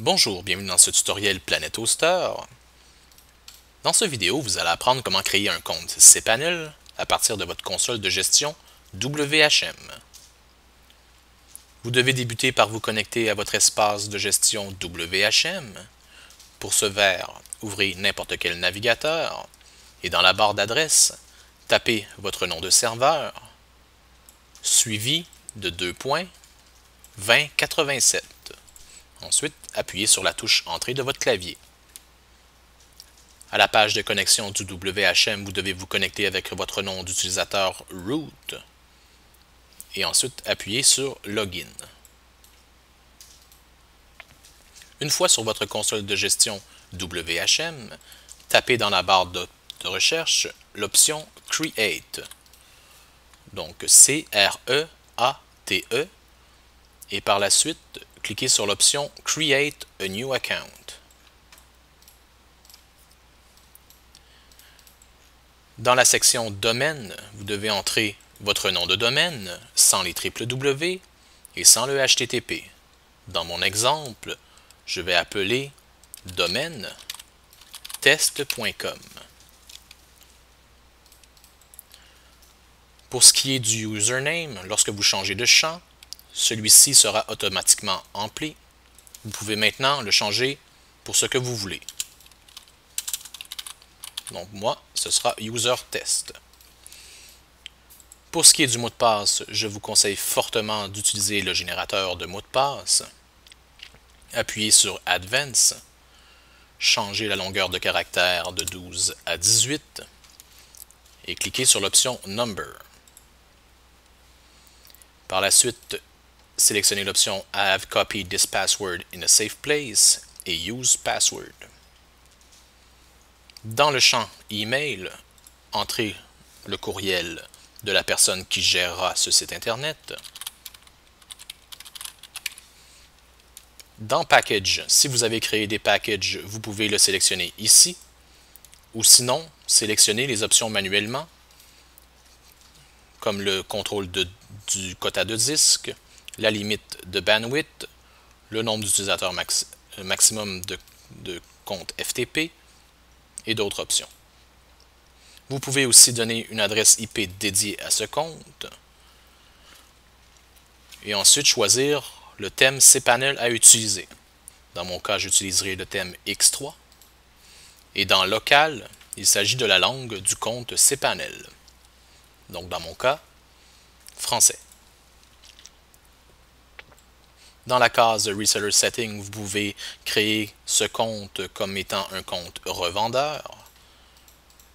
Bonjour, bienvenue dans ce tutoriel Planète Toaster. Dans cette vidéo, vous allez apprendre comment créer un compte cPanel à partir de votre console de gestion WHM. Vous devez débuter par vous connecter à votre espace de gestion WHM. Pour ce faire, ouvrez n'importe quel navigateur et dans la barre d'adresse, tapez votre nom de serveur, suivi de 2.2087. Ensuite, appuyez sur la touche Entrée de votre clavier. À la page de connexion du WHM, vous devez vous connecter avec votre nom d'utilisateur root et ensuite appuyez sur Login. Une fois sur votre console de gestion WHM, tapez dans la barre de recherche l'option Create, donc C-R-E-A-T-E, et par la suite, cliquez sur l'option Create a New Account. Dans la section Domaine, vous devez entrer votre nom de domaine sans les www et sans le HTTP. Dans mon exemple, je vais appeler domaine test.com. Pour ce qui est du username, lorsque vous changez de champ, celui-ci sera automatiquement empli. Vous pouvez maintenant le changer pour ce que vous voulez. Donc moi, ce sera user test. Pour ce qui est du mot de passe, je vous conseille fortement d'utiliser le générateur de mots de passe. Appuyez sur Advance, changez la longueur de caractère de 12 à 18 et cliquez sur l'option Number. Par la suite, sélectionnez l'option I have copied this password in a safe place et Use Password. Dans le champ Email, entrez le courriel de la personne qui gérera ce site Internet. Dans Package, si vous avez créé des packages, vous pouvez le sélectionner ici, ou sinon, sélectionnez les options manuellement, comme le contrôle du quota de disque, la limite de bandwidth, le nombre d'utilisateurs maximum de compte FTP et d'autres options. Vous pouvez aussi donner une adresse IP dédiée à ce compte et ensuite choisir le thème cPanel à utiliser. Dans mon cas, j'utiliserai le thème X3 et dans Local, il s'agit de la langue du compte cPanel. Donc dans mon cas, français. Dans la case Reseller Setting, vous pouvez créer ce compte comme étant un compte revendeur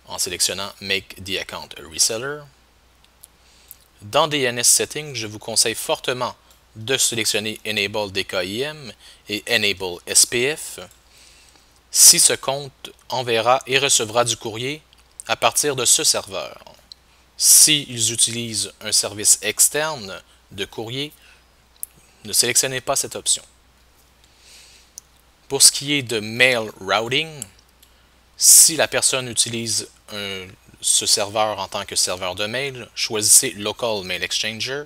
en sélectionnant Make the account a reseller. Dans DNS Setting, je vous conseille fortement de sélectionner Enable DKIM et Enable SPF si ce compte enverra et recevra du courrier à partir de ce serveur. S'ils utilisent un service externe de courrier, ne sélectionnez pas cette option. Pour ce qui est de Mail Routing, si la personne utilise ce serveur en tant que serveur de mail, choisissez Local Mail Exchanger.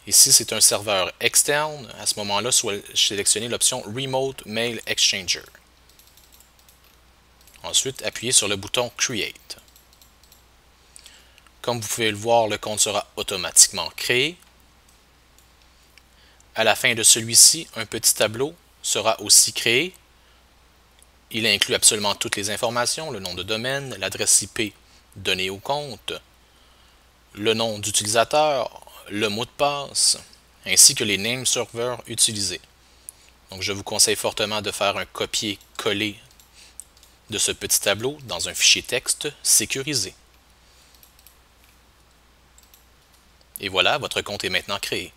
Et si c'est un serveur externe, à ce moment-là, sélectionnez l'option Remote Mail Exchanger. Ensuite, appuyez sur le bouton Create. Comme vous pouvez le voir, le compte sera automatiquement créé. À la fin de celui-ci, un petit tableau sera aussi créé. Il inclut absolument toutes les informations, le nom de domaine, l'adresse IP donnée au compte, le nom d'utilisateur, le mot de passe, ainsi que les name servers utilisés. Donc je vous conseille fortement de faire un copier-coller de ce petit tableau dans un fichier texte sécurisé. Et voilà, votre compte est maintenant créé.